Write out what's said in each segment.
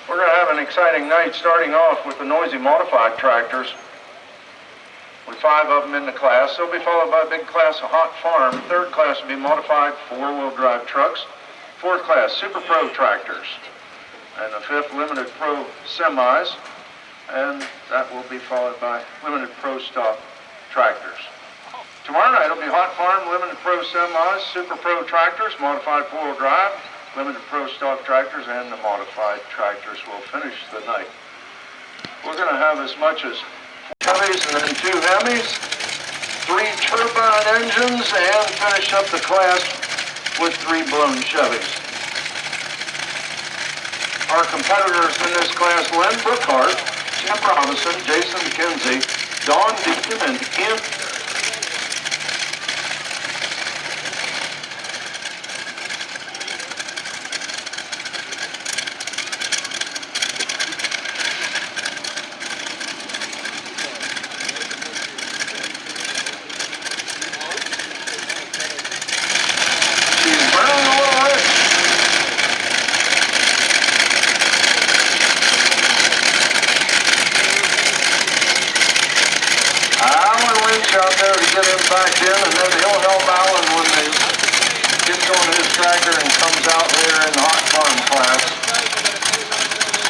We're going to have an exciting night starting off with the noisy modified tractors with 5 of them in the class. They'll be followed by a big class of hot farm. Third class will be modified 4-wheel drive trucks. Fourth class, Super Pro tractors. And the fifth, Limited Pro semis. And that will be followed by Limited Pro stock tractors. Tomorrow night will be hot farm, Limited Pro semis, Super Pro tractors, modified 4-wheel drive, Limited Pro stock tractors, and the modified tractors will finish the night. We're going to have as much as 4 Chevys and then 2 Hemis, 3 turbine engines, and finish up the class with 3 blown Chevys. Our competitors in this class, Len Brookhart, Tim Robinson, Jason McKenzie, Don Deacon, and Ian. Out there to get him back in, and then he'll help Alan when he gets on his tractor and comes out later in the hot farm class.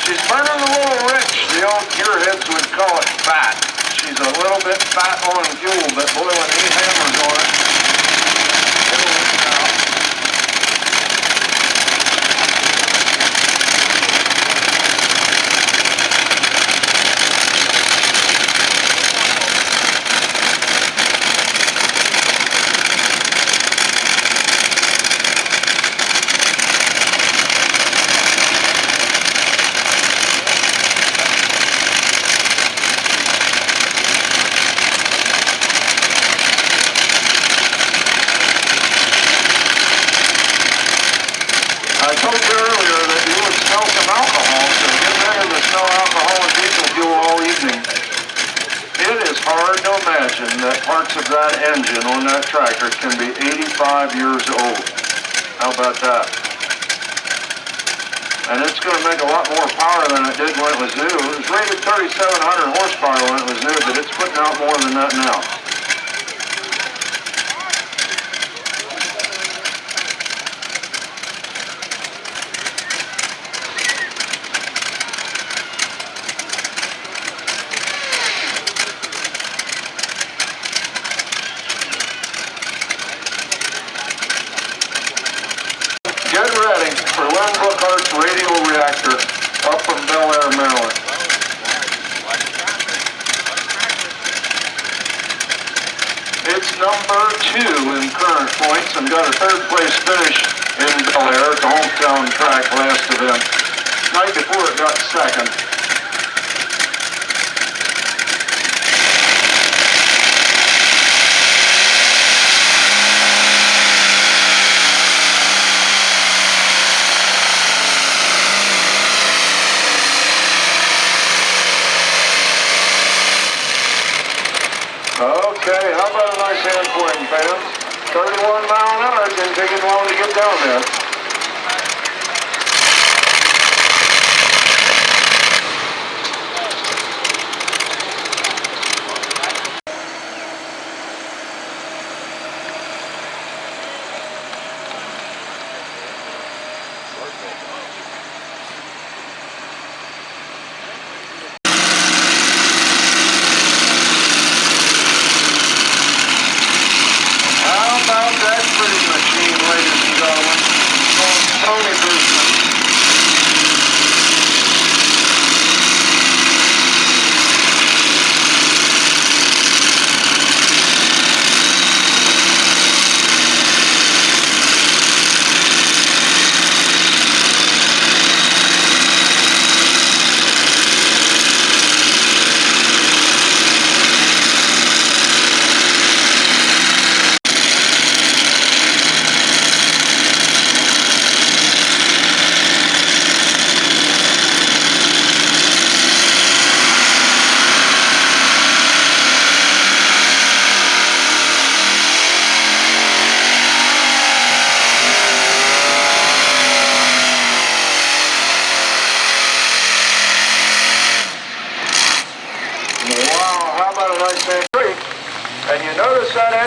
She's burning a little rich. The old gearheads would call it fat. She's a little bit fat on fuel, but boy, when he hammers on it, it'll work out. I told you earlier that you would smell some alcohol, so get ready to smell alcohol and diesel fuel all evening. It is hard to imagine that parts of that engine on that tractor can be 85 years old. How about that? And it's going to make a lot more power than it did when it was new. It was rated 3,700 horsepower when it was new, but it's putting out more than that now. Get ready for Len Brookhart's radial reactor up from Bel Air, Maryland. It's number 2 in current points and got a 3rd place finish in Bel Air at the hometown track last event. Night before it got 2nd. Okay, how about a nice hand pointing, fans? 31 mile an hour, it didn't take him long to get down there. How about that pretty machine, ladies and gentlemen?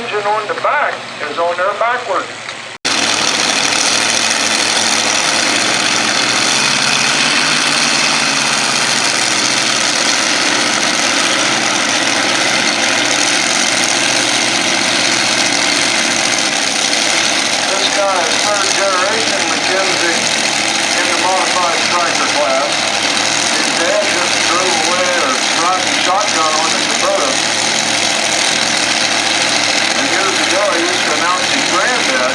engine on the back is on there backward. This guy is third generation McKenzie in the modified tractor class. His dad just drove away or riding shotgun on the Kubota. And years ago he used to announce his granddad.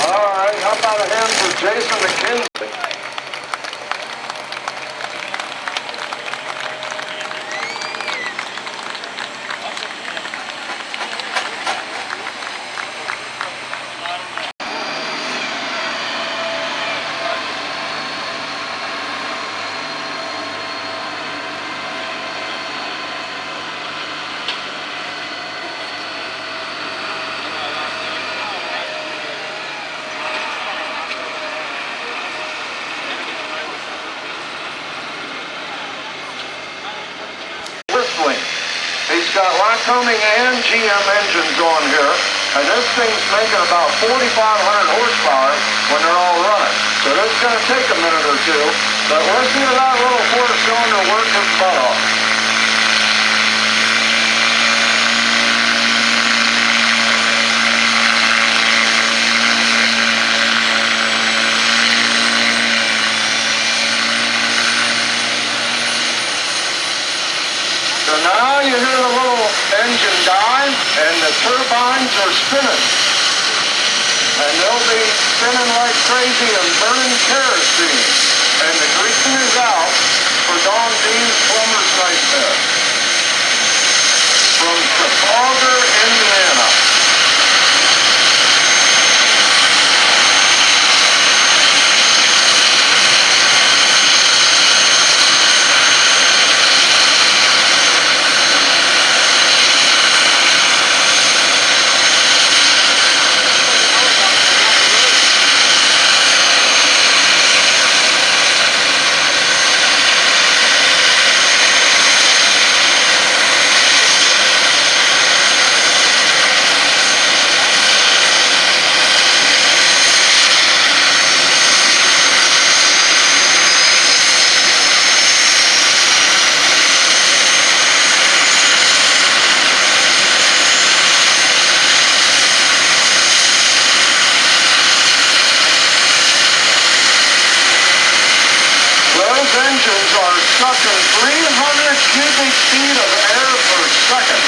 Alright, how about a hand for Jason McKenzie? He's got Lycoming and GM engines on here, and this thing's making about 4,500 horsepower when they're all running. So this is going to take a minute or two, but listen to that little four-cylinder work its butt off. So now you hear the little engine dive, and the turbines are spinning. And they'll be spinning like crazy and burning kerosene. And the greasing is out for Don Dean's Plumber's Nightmare. From Trafalgar, Indiana. Engines are sucking 300 cubic feet of air per second.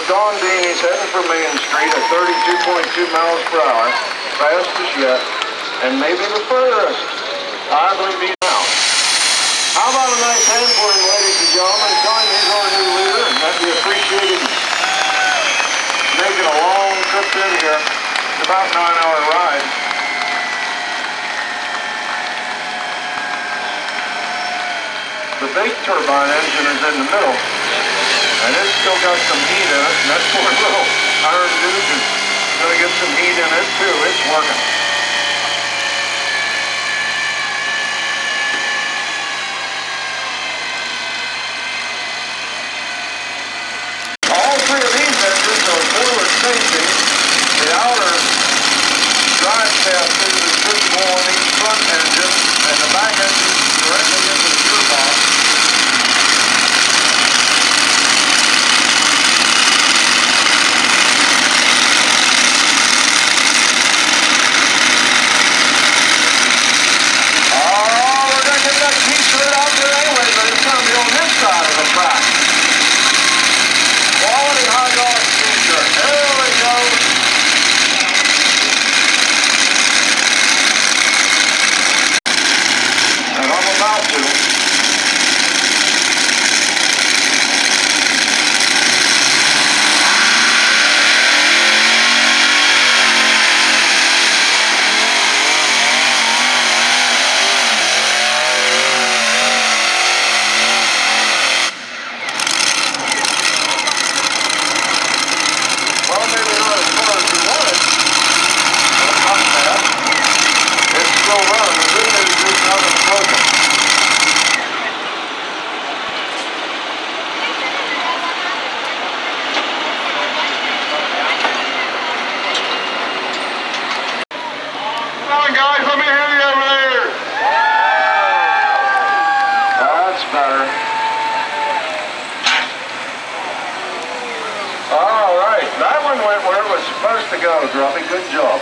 Don Dean, he's heading for Main Street at 32.2 miles per hour, fastest yet, and maybe the furthest. I believe he's now. How about a nice hand for him, ladies and gentlemen? Tell him he's our new leader, and that'd be appreciated. Making a long trip in here. It's about a 9-hour ride. The big turbine engine is in the middle. And it's still got some heat in it, and that poor little iron dude is going to get some heat in it too. It's working. All three of these engines are forward facing. The outer drive shaft is visible on each front engine, and the back engine is directly into the gearbox. better. All right, that one went where it was supposed to go, Grubby. Good job.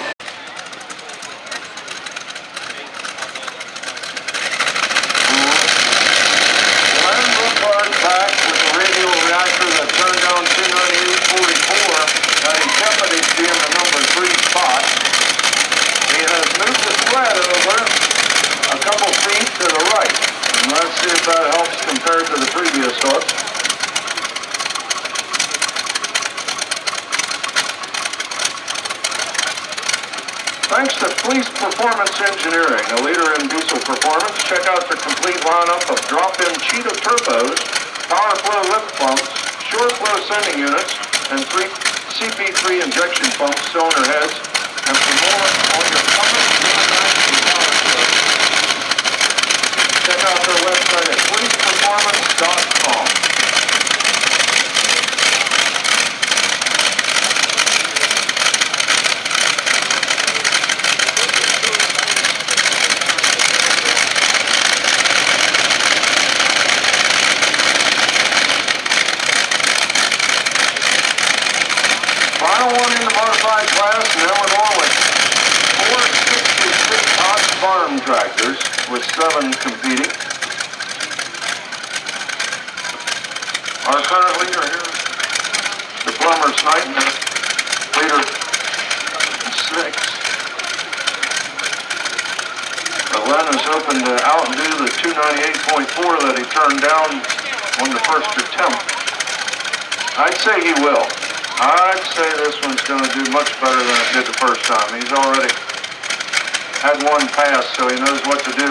Back with the radial reactor that turned down 298.44, and he kept it in the number 3 spot. He has moved the sled over a couple feet to the right, and let's see if that helps compared to the previous hook. Thanks to Fleece Performance Engineering, a leader in diesel performance, check out the complete lineup of drop-in Cheetah turbos, power flow lift pumps, shore flow sending units, and 3 CP3 injection pumps, cylinder heads, and for more on your Cummins and power flow. Check out their website at fleeceperformance.com. Final one in the modified class, and then we're going with 466 Ox farm tractors with 7 competing. Our current leader here, the Plumber's Nightmare, leader 6. Len is hoping to outdo the 298.4 that he turned down on the first attempt. I'd say he will. I'd say this one's going to do much better than it did the first time. He's already had one pass, so he knows what to do.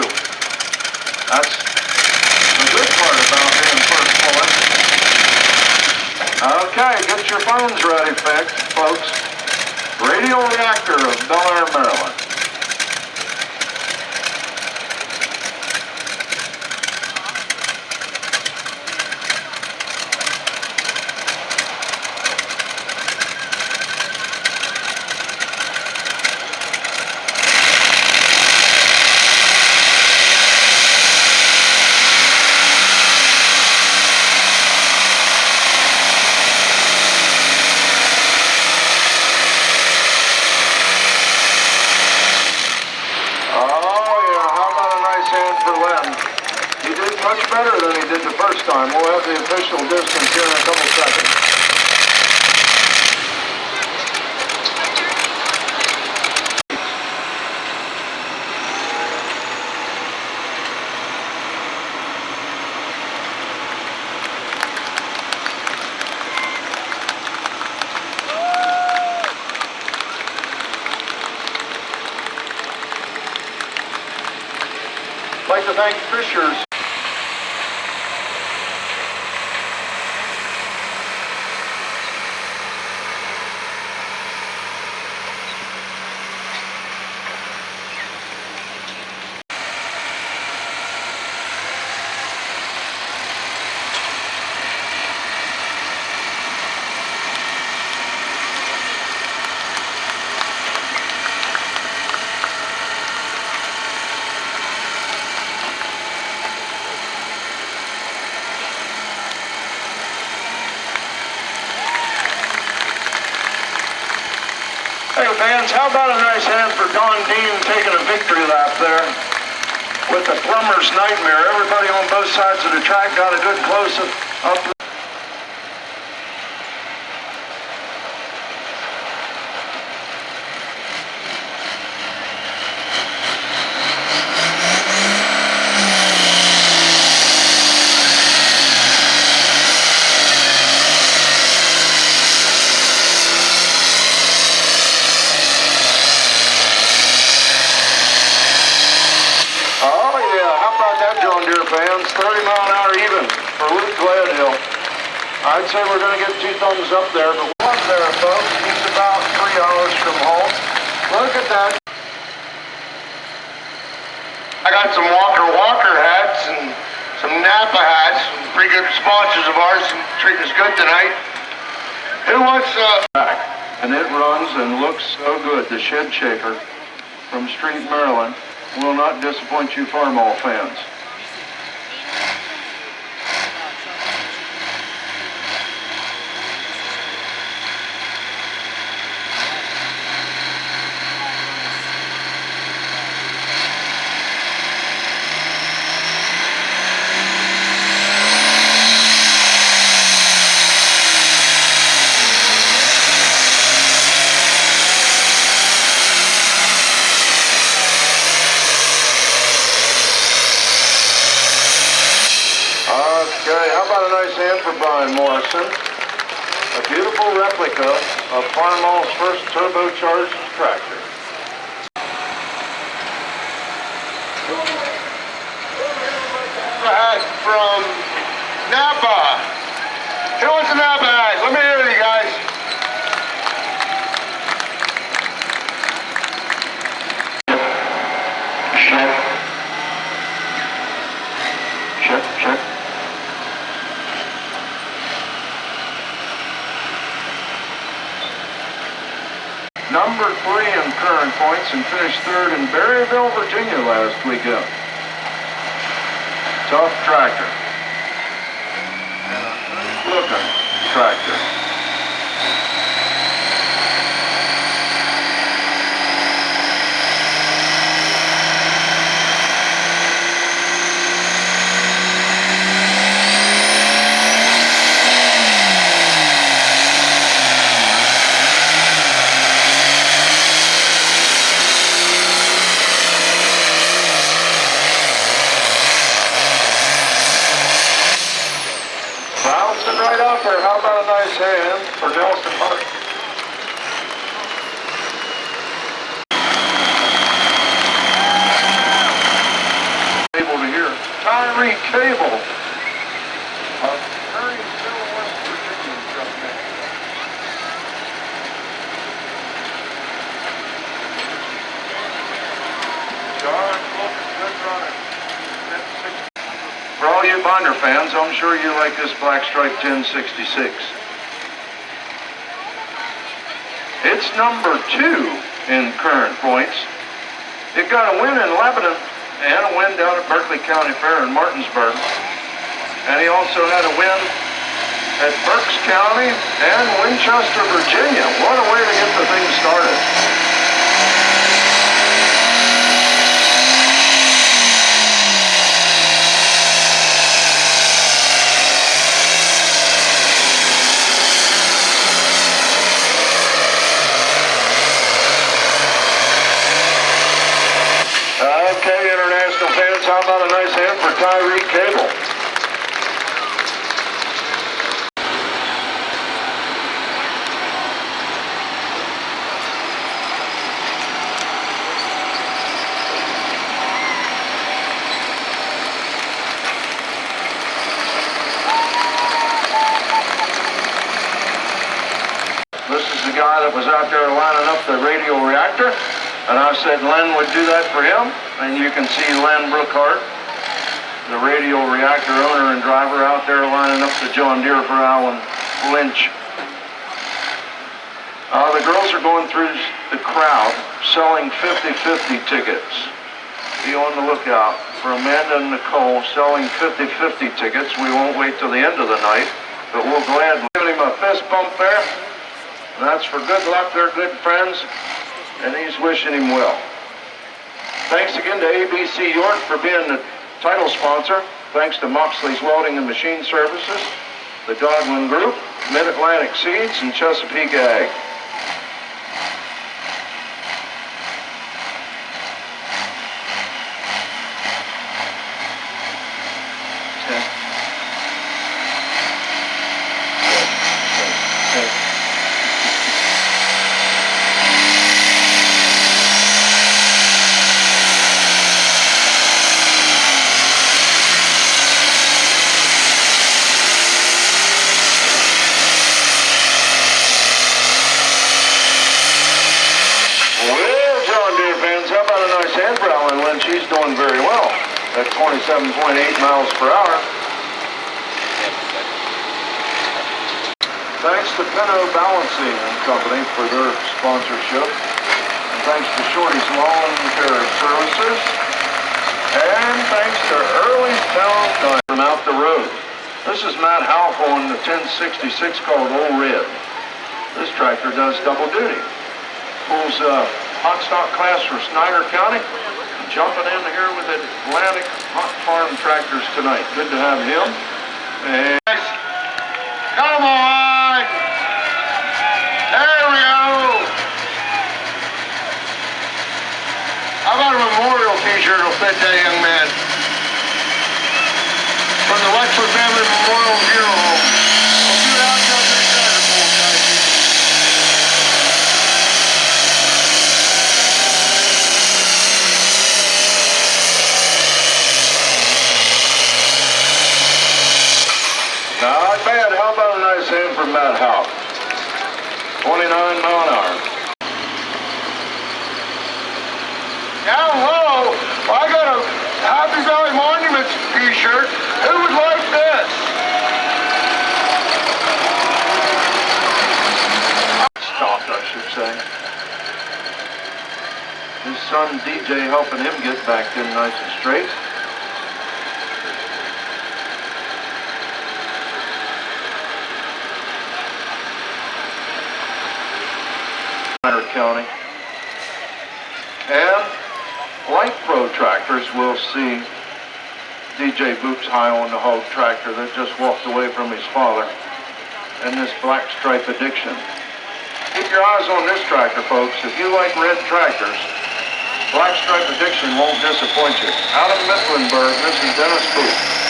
That's the good part about being first pulling. Okay, get your phones ready, folks. Radial reactor of Bel Air, Maryland. Much better than he did the first time. We'll have the official distance here in a couple seconds. I'd like to thank Fishers. Hey fans, how about a nice hand for Don Dean taking a victory lap there with the Plumber's Nightmare. Everybody on both sides of the track got a good close-up. Fans, 30 mile an hour even for Luke Gladhill. I'd say we're going to get 2 thumbs up there, but we're up there, folks. He's about 3 hours from home. Look at that. I got some Walker hats and some Napa hats. Pretty good sponsors of ours treating us good tonight. Who wants back? And it runs and looks so good. The Shed Shaker from Street, Maryland will not disappoint you Farmall fans. Okay, how about a nice hand for Brian Morrison? A beautiful replica of Farmall's first turbocharged tractor. Hat from Napa. Who wants a Napa hat? Let me hear you guys. Check. Number 3 in current points and finished 3rd in Berryville, Virginia last weekend. Tough tractor. Looking tractor. Bouncing right out there. How about a nice hand for Nelson Hart? Able to hear Tyree Cable. Attorney Civil West Virginia company. John, good running. For all you binder fans, I'm sure you like this Black Stripe 1066. It's number 2 in current points. It got a win in Lebanon and a win down at Berkeley County Fair in Martinsburg. And he also had a win at Berks County and Winchester, Virginia. What a way to get the thing started. Okay, international fans, how about a nice hand for Tyree Cable? This is the guy that was out there lining up the radial reactor. And I said Len would do that for him. And you can see Len Brookhart, the radial reactor owner and driver, out there lining up the John Deere for Alan Lynch. The girls are going through the crowd selling 50-50 tickets. Be on the lookout for Amanda and Nicole selling 50-50 tickets. We won't wait till the end of the night, but we'll gladly give him a fist bump there. And that's for good luck. They're good friends. And he's wishing him well. Thanks again to ABC York for being the title sponsor. Thanks to Moxley's Welding and Machine Services, the Godwin Group, Mid-Atlantic Seeds, and Chesapeake Ag. She's doing very well at 27.8 miles per hour. Thanks to Pinot Balancing and Company for their sponsorship. And thanks to Shorty's Lawn Care Services. And thanks to Early Town from Out the Road. This is Matt Half on the 1066 called Old Red. This tractor does double duty. Pulls hot stock class for Snyder County. Jumping in here with Atlantic Hot Farm Tractors tonight. Good to have him. And come on! There we go! How about a memorial t-shirt will fit that young man? From the Wexler family from that house. 29 mile an hour. Down low, I got a Happy Valley Monuments t-shirt. Who would like this? Stopped, I should say. His son DJ helping him get back in nice and straight. County. And light pro tractors will see DJ Boots high on the hog tractor that just walked away from his father and this black stripe addiction. Keep your eyes on this tractor, folks. If you like red tractors, black stripe addiction won't disappoint you. Out of Mifflinburg, this is Dennis Boots.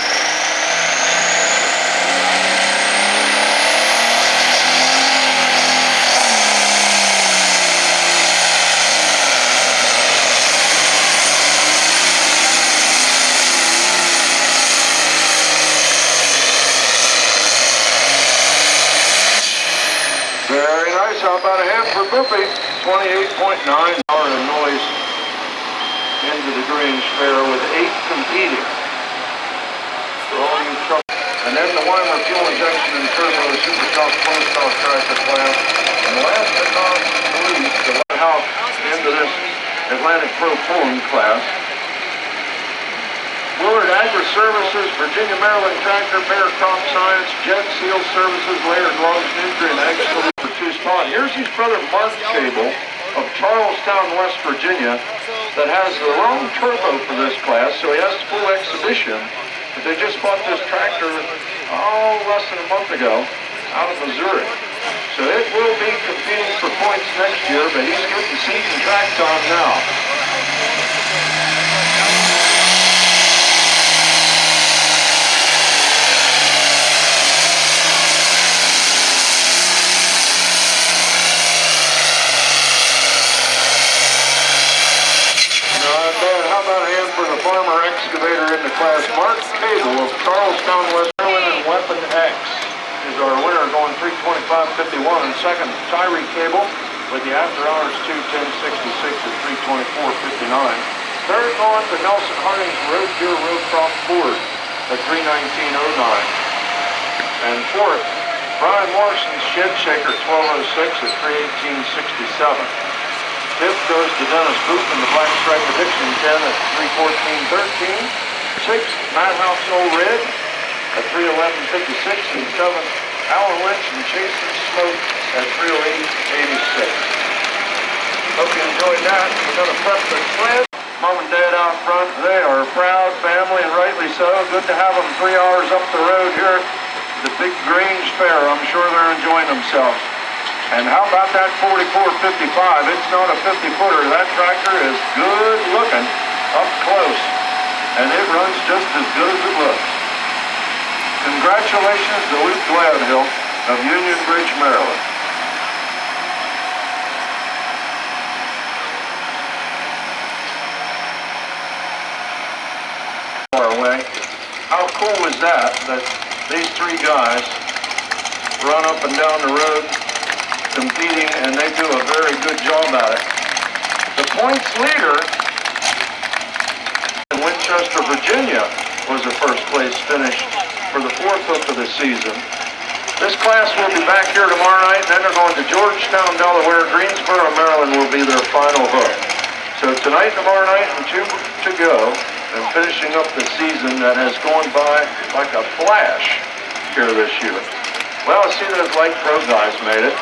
Very nice. How about a hand for Boopy? 28.9 hour of noise into the Grange fair with 8 competing. For all you truck. And then the Weimer fuel injection and turbo super stock full stock tractor class. And last but not least, the lighthouse into this Atlantic Pro Pulling class. Willard Agri Services, Virginia Maryland Tractor, Bear Crop Science, Jet Seal Services, Layered Logs, Nutrient Egg for 2 spot. Here's his brother Mark Cable of Charlestown, West Virginia, that has the wrong turbo for this class, so he has the full exhibition. But they just bought this tractor, less than a month ago, out of Missouri. So it will be competing for points next year, but he's getting seat and track time now. Farmer excavator in the class. Mark Cable of Charlestown, West Maryland, and Weapon X is our winner, going 325.51. And second, Tyree Cable with the after hours 210.66 at 324.59. Third going to Nelson Harding's Road Deer Roadcroft Ford at 319.09. And fourth, Brian Morrison's Shed Shaker 1206 at 318.67. Fifth goes to Dennis Booth in the Black Stripe Addiction 10 at 314.13. Sixth, Madhouse Old Red at 311.56. And seventh, Alan Lynch and Jason Smoke at 308.86. Hope you enjoyed that. We're going to prep the sled. Mom and Dad out front, they are a proud family, and rightly so. Good to have them 3 hours up the road here at the big Grange Fair. I'm sure they're enjoying themselves. And how about that 4455? It's not a 50-footer. That tractor is good looking up close. And it runs just as good as it looks. Congratulations to Luke Gladhill of Union Bridge, Maryland. Far away. How cool is that these 3 guys run up and down the road competing, and they do a very good job at it. The points leader in Winchester, Virginia, was a first place finish for the 4th hook of the season. This class will be back here tomorrow night, and then they're going to Georgetown, Delaware. Greensboro, Maryland will be their final hook. So tonight, tomorrow night, and 2 to go, and finishing up the season that has gone by like a flash here this year. Well, I see those light pro guys made it.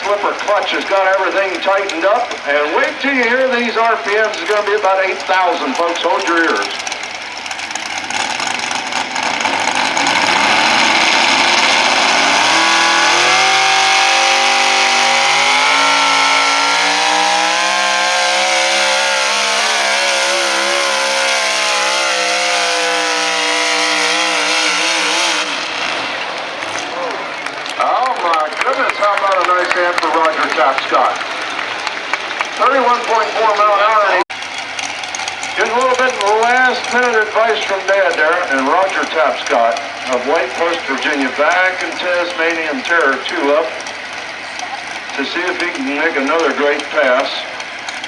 Slipper clutch has got everything tightened up, and wait till you hear these RPMs. It's going to be about 8,000, folks. Hold your ears. How about a nice hand for Roger Tapscott? 31.4 mile an hour. Just a little bit less. last minute advice from Dad there, and Roger Tapscott of White Post, Virginia, back in Tasmanian Terror 2 up to see if he can make another great pass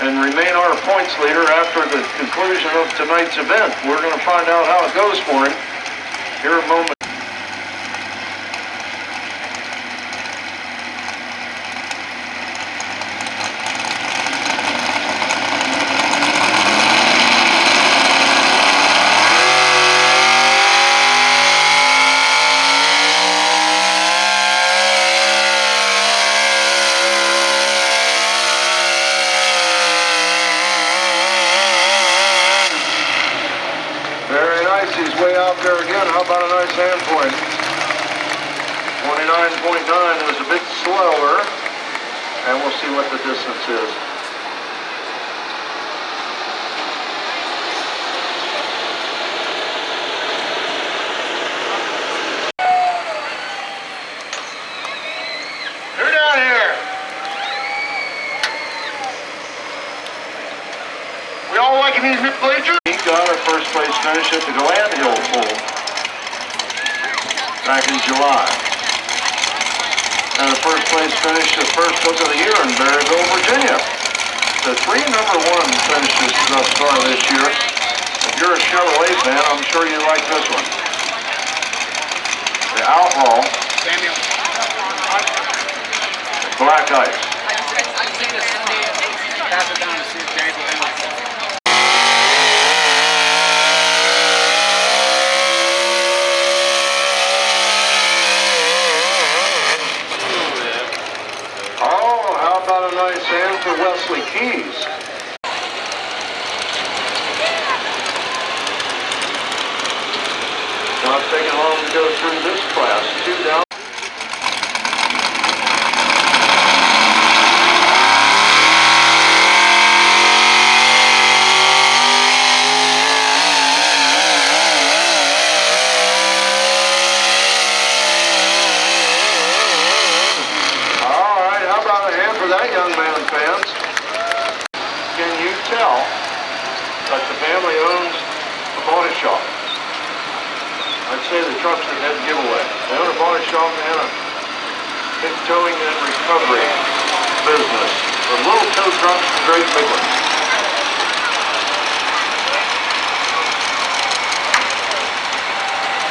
and remain our points leader after the conclusion of tonight's event. We're going to find out how it goes for him here in a moment. He's way out there again. How about a nice hand point? 29.9 was a bit slower, and we'll see what the distance is. Who down here? We all liking these new bleachers? He got a first place finish at the Gland Hill Bowl back in July. And a first place finish, the first book of the year in Berryville, Virginia. The 3 #1 finishes thus far this year. If you're a Chevrolet fan, I'm sure you like this one. The Outlaw. Black Ice. A nice hand for Wesley Keys. Not taking long to go through this class. 2 down. That young man, fans. Can you tell that the family owns a body shop? I'd say the truck's the head giveaway. They own a body shop and a big towing and recovery business. The little tow trucks and great big ones.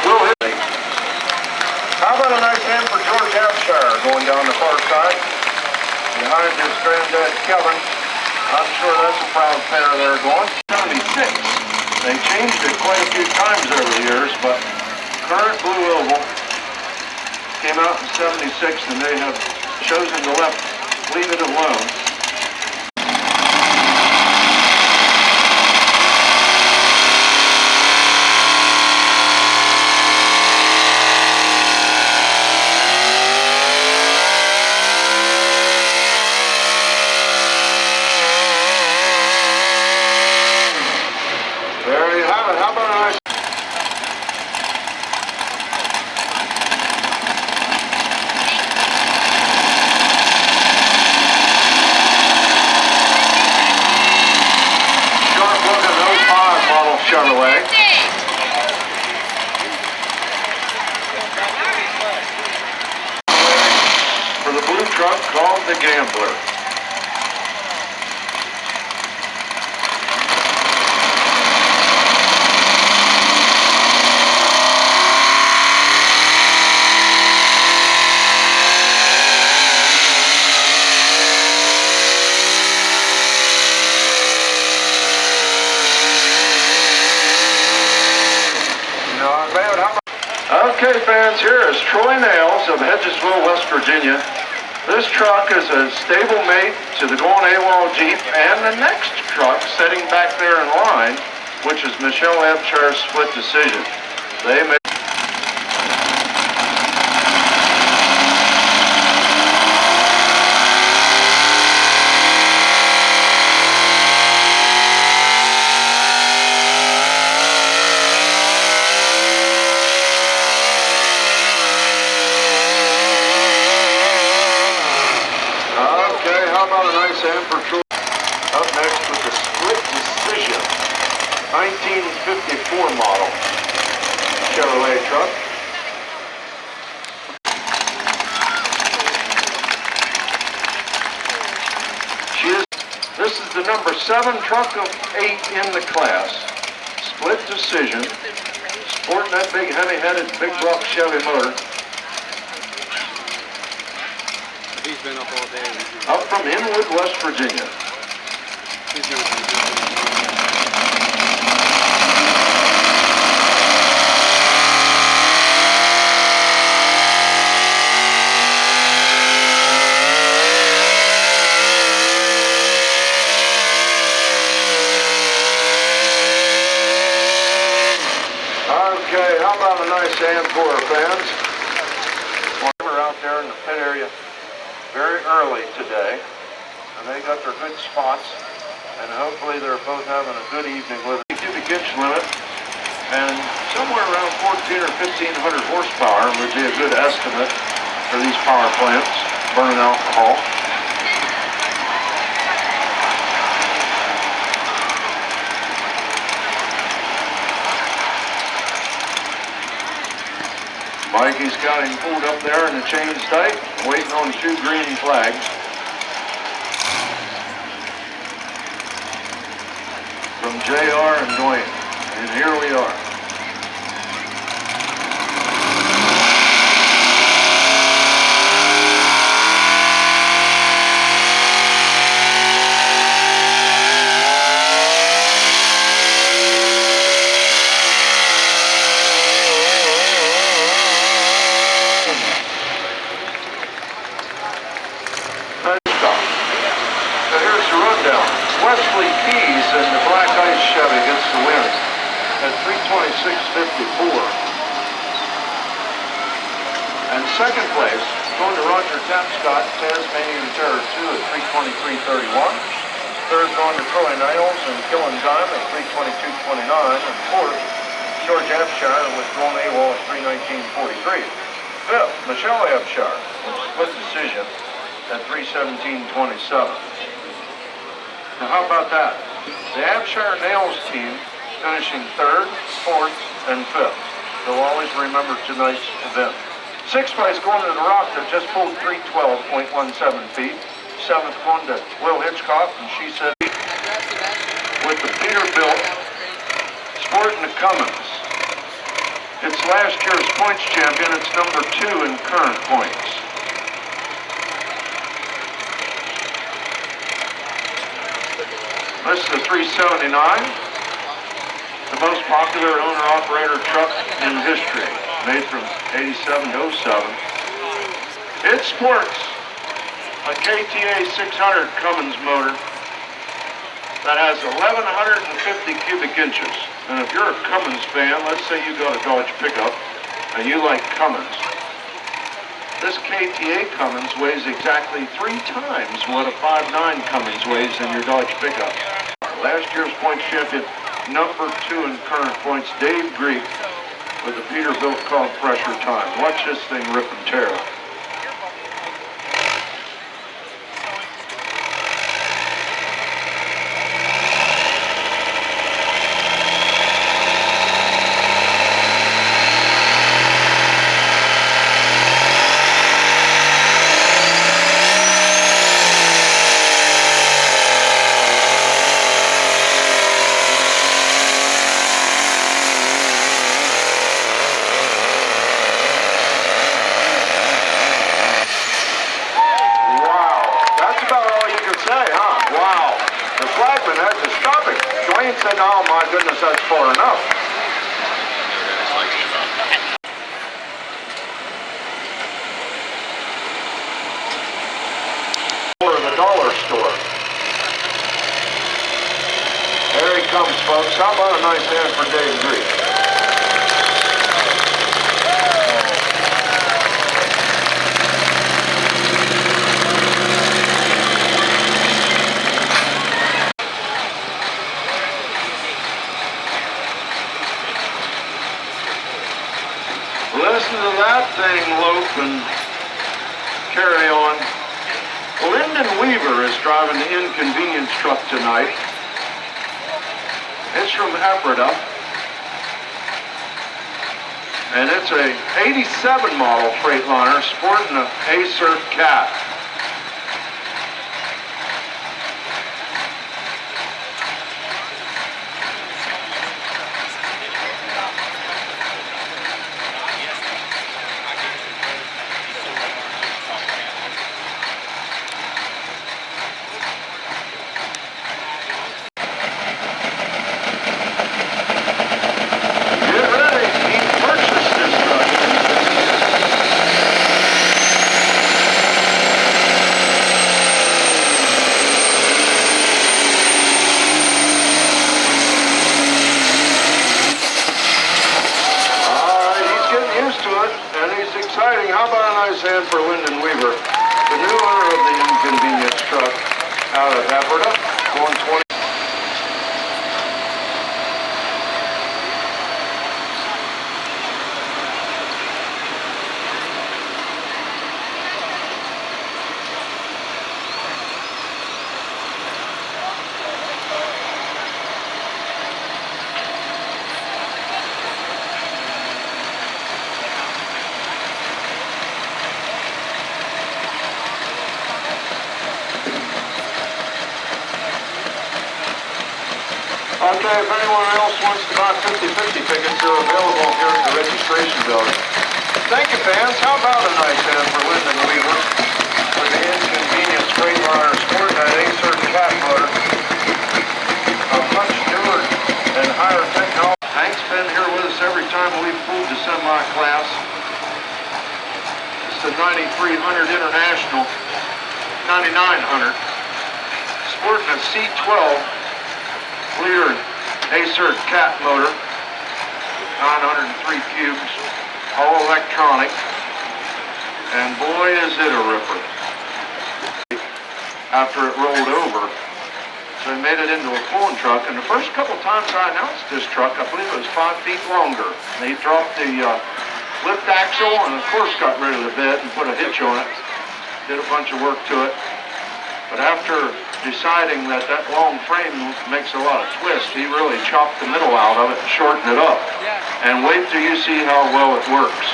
We'll hit. How about a nice hand for George Abshire going down the far side? Behind his granddad, Kevin. I'm sure that's a proud pair there going. 76. They changed it quite a few times over the years, but current Blue Oval came out in 76, and they have chosen to leave it alone. Chevrolet. For the blue truck called the Gambler. Okay, fans, here is Troy Nails of Hedgesville, West Virginia. This truck is a stable mate to the going AWOL Jeep and the next truck sitting back there in line, which is Michelle Abshire's split decision. They made up next with the split decision. 19 1954 model Chevrolet truck. This is the number 7 truck of 8 in the class. Split decision. Sporting that big heavy-headed big block Chevy motor. He's been up all day. Up from Inwood, West Virginia. Okay, how about a nice hand for our fans? We're out there in the pit area very early today, and they got their good spots, and hopefully they're both having a good evening with a cubic inch limit, and somewhere around 14 or 1500 horsepower would be a good estimate for these power plants burning alcohol. Mikey's got him pulled up there in the chains tight, waiting on 2 green flags. From JR and Dwayne. And here we are. Wesley Keys in the Black Ice Chevy gets the win at 3:26.54. And second place going to Roger Tapscott, Tasmanian Terror 2 at 3:23.31. Third going to Troy Niles and Killing Time at 3:22.29. And fourth, George Abshire with Ron AWOL at 3:19.43. Fifth, Michelle Abshire with split decision at 3:17.27. Now how about that? The Abshire Nails team finishing 3rd, 4th, and 5th. They'll always remember tonight's event. 6th place going to the Rock that just pulled 312.17 feet. 7th going to Will Hitchcock, and she said with the Peterbilt sporting the Cummins. It's last year's points champion. It's number 2 in current points. This is the 379, the most popular owner-operator truck in history, made from 87 to 07. It sports a KTA 600 Cummins motor that has 1,150 cubic inches. And if you're a Cummins fan, let's say you got a Dodge pickup and you like Cummins, this KTA Cummins weighs exactly 3 times what a 5.9 Cummins weighs in your Dodge pickup. Last year's points champion, number 2 in current points, Dave Greek, with a Peterbilt called Pressure Time. Watch this thing rip and tear. Said, oh my goodness, that's far enough. For the dollar store. There he comes, folks. How about a nice hand for Dave Greek? Listen to that thing lope and carry on. Lyndon Weaver is driving the inconvenience truck tonight. It's from Ephrata. And it's a 87 model Freightliner sporting an A-Cert cat. How about a nice hand for Lyndon Weaver, the new owner of the inconvenience truck out of Alberta, going 20. Okay, if anyone else wants to buy 50/50 tickets, they're available here at the registration building. Thank you, fans. How about a nice hand for Lyndon Weaver with the inconvenience Freightliner sport and A-Cert cat motor? A much newer and higher technology. Hank's been here with us every time we've pulled the semi-class. It's the 9300 International, 9900, sporting a C12 liter A-Cert cat motor, 903 cubes, all electronic, and boy is it a ripper. After it rolled over, so he made it into a pulling truck, and the first couple times I announced this truck, I believe it was 5 feet longer. And he dropped the lift axle and of course got rid of the bed and put a hitch on it, did a bunch of work to it. But after deciding that that long frame makes a lot of twist, he really chopped the middle out of it and shortened it up. And wait till you see how well it works.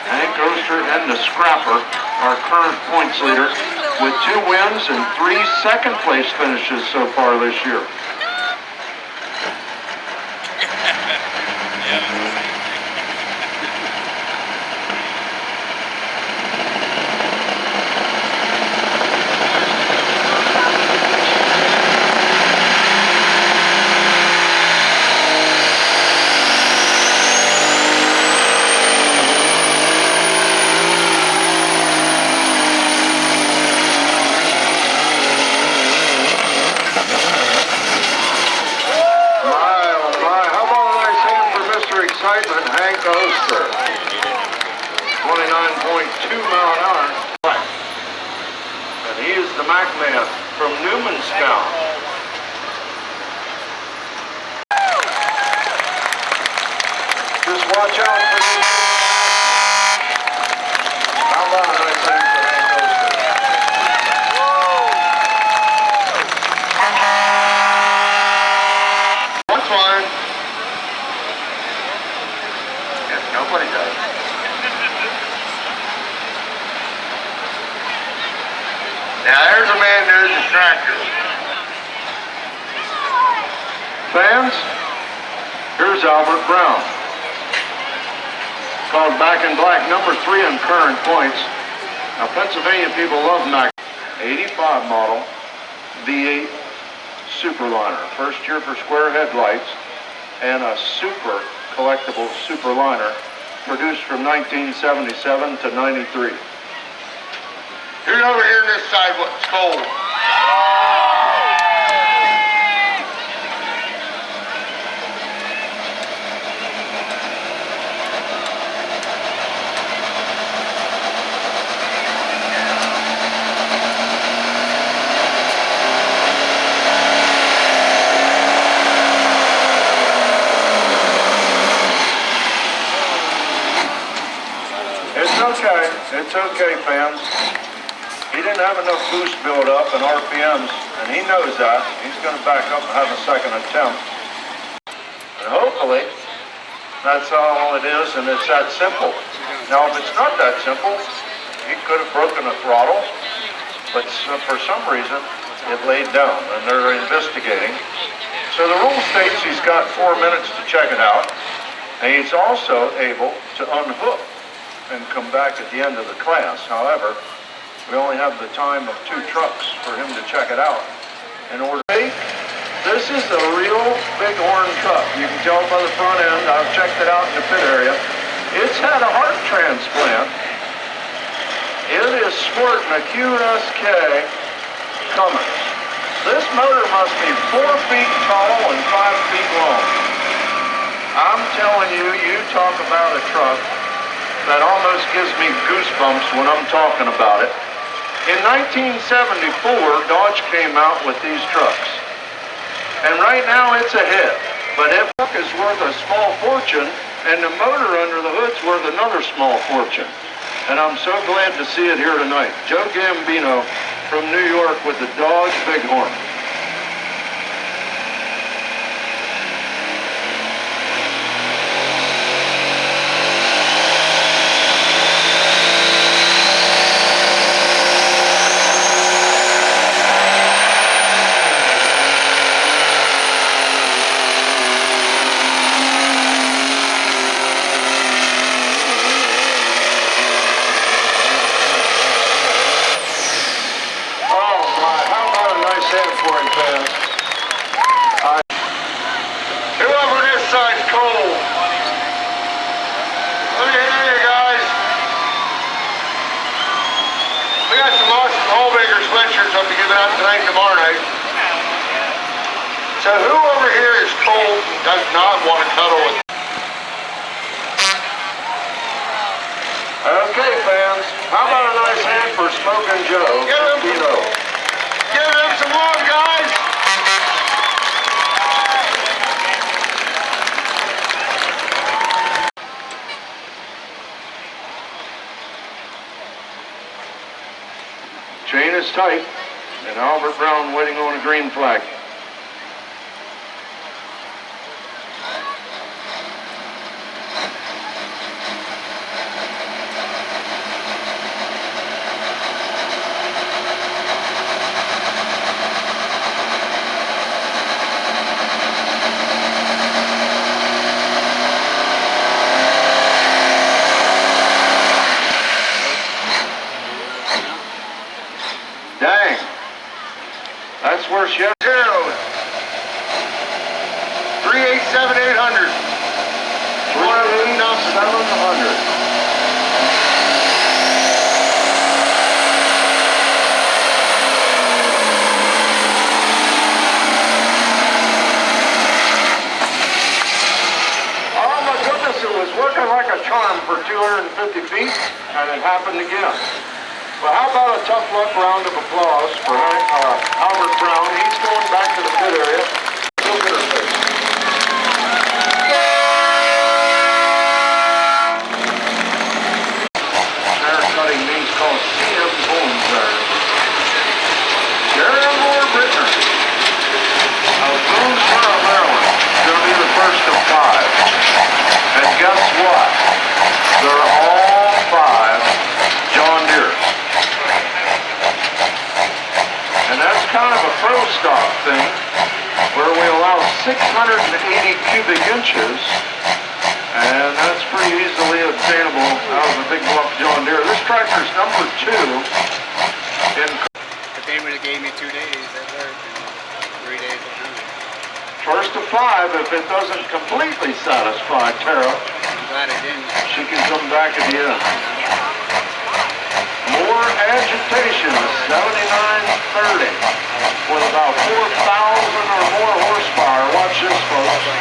Hank Oster and the Scrapper, our current points leader, with 2 wins and 3 second place finishes so far this year. Hank Oster, 29.2 mile an hour. And he is the Mac Man from Newmanstown. Just watch out for these. How about a nice thing for Hank Oster? That's fine. Nobody does. Now there's a man near the tractor. Fans, here's Albert Brown. Called Back in Black, number 3 in current points. Now Pennsylvania people love Mac. 85 model V8 Superliner. First year for square headlights and a super collectible Superliner. Produced from 1977 to 93. Who's over here on this side what's cold? It's okay, fans. He didn't have enough boost build up and RPMs, and he knows that. He's going to back up and have a second attempt. And hopefully, That's all it is, and it's that simple. Now, if it's not that simple, he could have broken the throttle, but for some reason, it laid down, and they're investigating. So the rule states he's got 4 minutes to check it out, and he's also able to unhook and come back at the end of the class. However, we only have the time of 2 trucks for him to check it out. In order to make, this is a real bighorn truck. You can tell by the front end. I've checked it out in the pit area. It's had a heart transplant. It is sporting a QSK Cummins. This motor must be 4 feet tall and 5 feet long. I'm telling you, you talk about a truck that almost gives me goosebumps when I'm talking about it. In 1974, Dodge came out with these trucks. And right now it's a hit. But that truck is worth a small fortune, and the motor under the hood's worth another small fortune. And I'm so glad to see it here tonight. Joe Gambino from New York with the Dodge Bighorn. Whoever this side's cold. Look at here, guys. We got some awesome Hallbaker sweatshirts up to give out tonight and tomorrow night. So who over here is cold and does not want to cuddle with? Okay, fans, how about a nice hand for Smoking Joe? Give him some love, guys. Chain is tight, and Albert Brown waiting on a green flag. Dang. That's worse yet. 387-800. 387-800. Oh my goodness, it was working like a charm for 250 feet, and it happened again. Well, how about a tough luck round of applause for Albert Brown? He's going back to the pit area. Look at her face. Tire cutting means called CM Bone Tire. Sharon Moore Brittner of Boonesboro, Maryland. She'll be the first of 5. And guess what? They're all 5 John Deere. And that's kind of a pro stock thing, where we allow 680 cubic inches, and that's pretty easily obtainable out of a big bluff John Deere. This tractor's number 2 in... If they would have gave me 2 days at work and 3 days of hunting. First of 5, if it doesn't completely satisfy Tara, I'm glad it didn't. she can come back at the end. More agitation, 7930, with about 4,000 or more horsepower. Watch this, folks.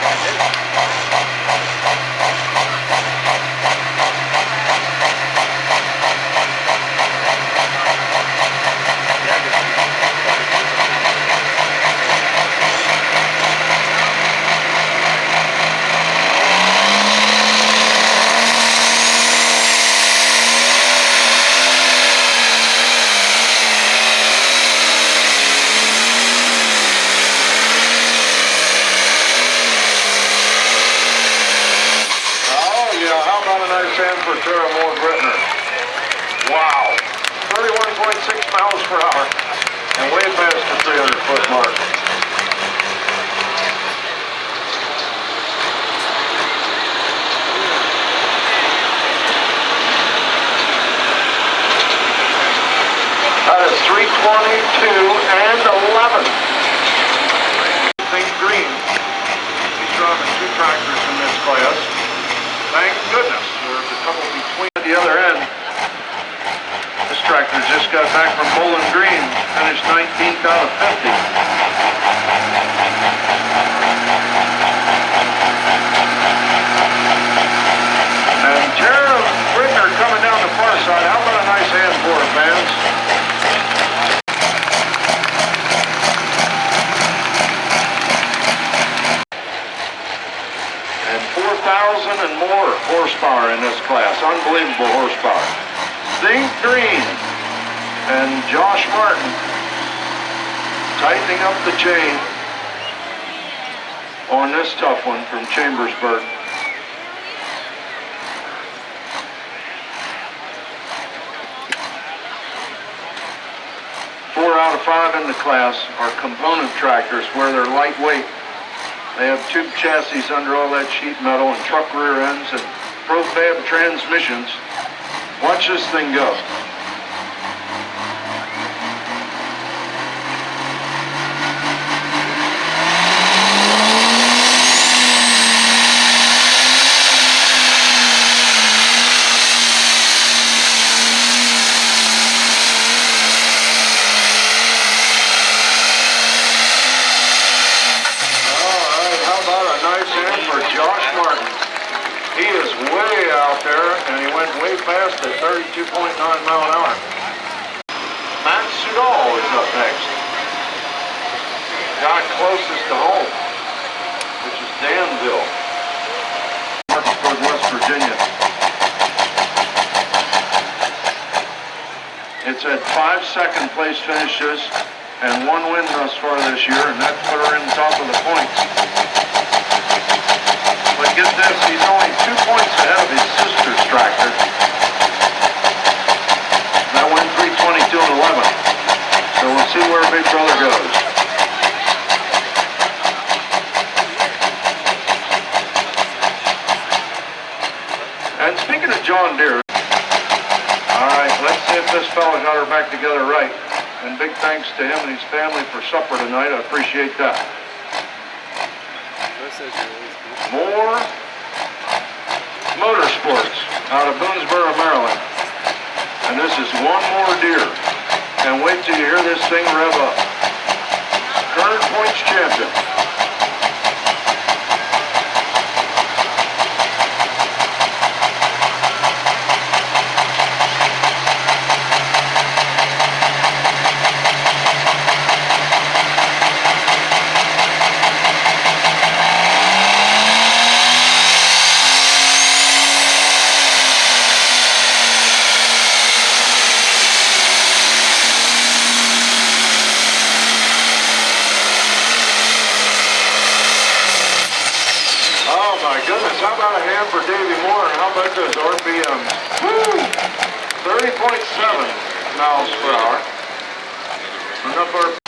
how about a nice hand for Tara Moore-Britner? Wow. 31.6 miles per hour and way past the 300-foot mark. That is 322 and 11. Think Green. He's driving 2 tractors in this class. Thank goodness. There's a couple between at the other end. This tractor just got back from Bowling Green. Finished 19th out of 50. And Tara Britner coming down the far side. How about a nice hand for her, fans? And 4,000 and more horsepower in this class. Unbelievable horsepower. Think Green and Josh Martin tightening up the chain on this tough one from Chambersburg. Four out of 5 in the class are component tractors where they're lightweight. They have tube chassis under all that sheet metal and truck rear ends and profab transmissions. Watch this thing go. Josh Martin. He is way out there, and he went way fast at 32.9 mile an hour. Matt Sudol is up next. Guy closest to home, which is Danville, Martinsburg, West Virginia. It's had 5 second place finishes and 1 win thus far this year, and that put her in top of the points. But get this, he's only 2 points ahead of his sister's tractor. That went 322 and 11. So we'll see where Big Brother goes. And speaking of John Deere, all right, let's see if this fella got her back together right. And big thanks to him and his family for supper tonight. I appreciate that. More Motorsports out of Boonesboro, Maryland. And this is one more Deere. And wait till you hear this thing rev up. Current points champion. Goodness, how about a hand for Davey Moore, and how about those RPMs? 30.7 miles per hour. Enough RPM.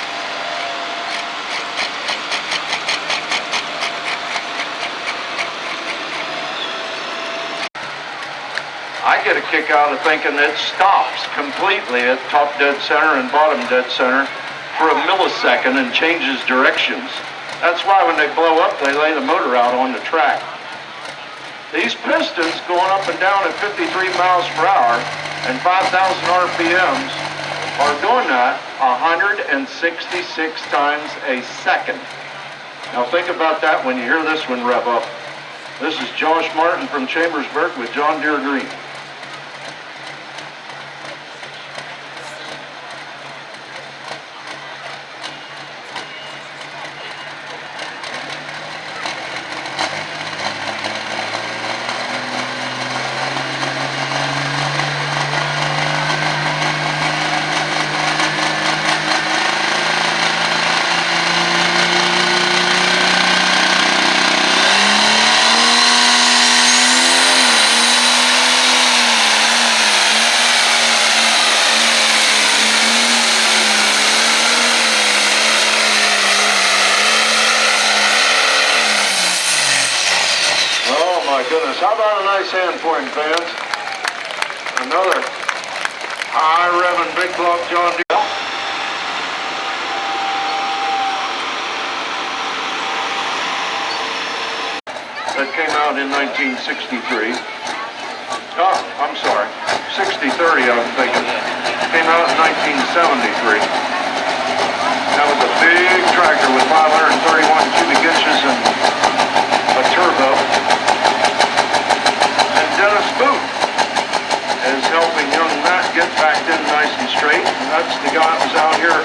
I get a kick out of thinking it stops completely at top dead center and bottom dead center for a millisecond and changes directions. That's why when they blow up, they lay the motor out on the track. These pistons going up and down at 53 miles per hour and 5,000 RPMs are doing that 166 times a second. Now think about that when you hear this one rev up. This is Josh Martin from Chambersburg with John Deere Green. How about a nice hand for him, fans? Another high revving big block John Deere. That came out in 1963. Oh, I'm sorry. 6030, I was thinking. Came out in 1973. That was a big tractor with 531 cubic inches and a turbo. And Dennis Booth is helping young Matt get backed in nice and straight. And that's the guy that was out here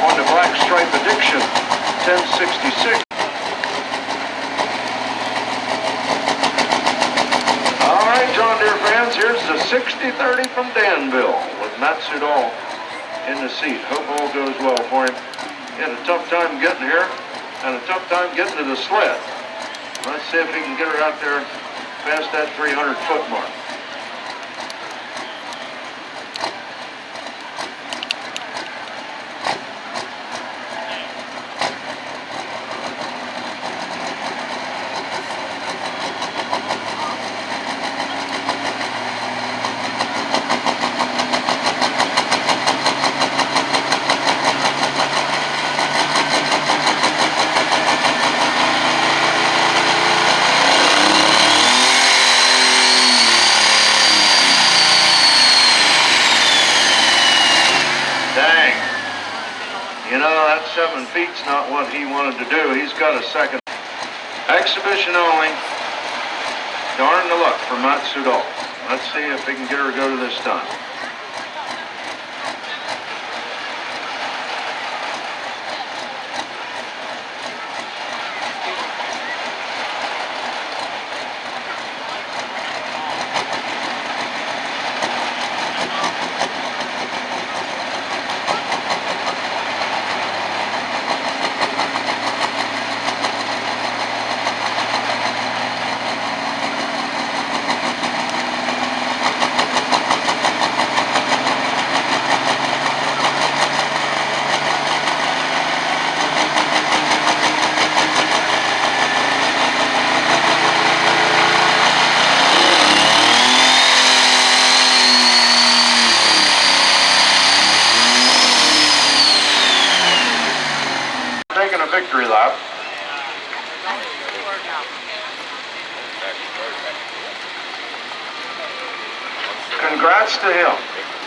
on the Black Stripe Addiction, 1066. All right, John Deere fans, here's the 6030 from Danville with Matt Sudol in the seat. Hope all goes well for him. He had a tough time getting here and a tough time getting to the sled. Let's see if he can get her out there past that 300-foot mark. Dang. You know, that 7 feet's not what he wanted to do. He's got a second. Exhibition only. Darn the luck for Matt Sudol. Let's see if he can get her to go to this time. Taking a victory lap. Congrats to him.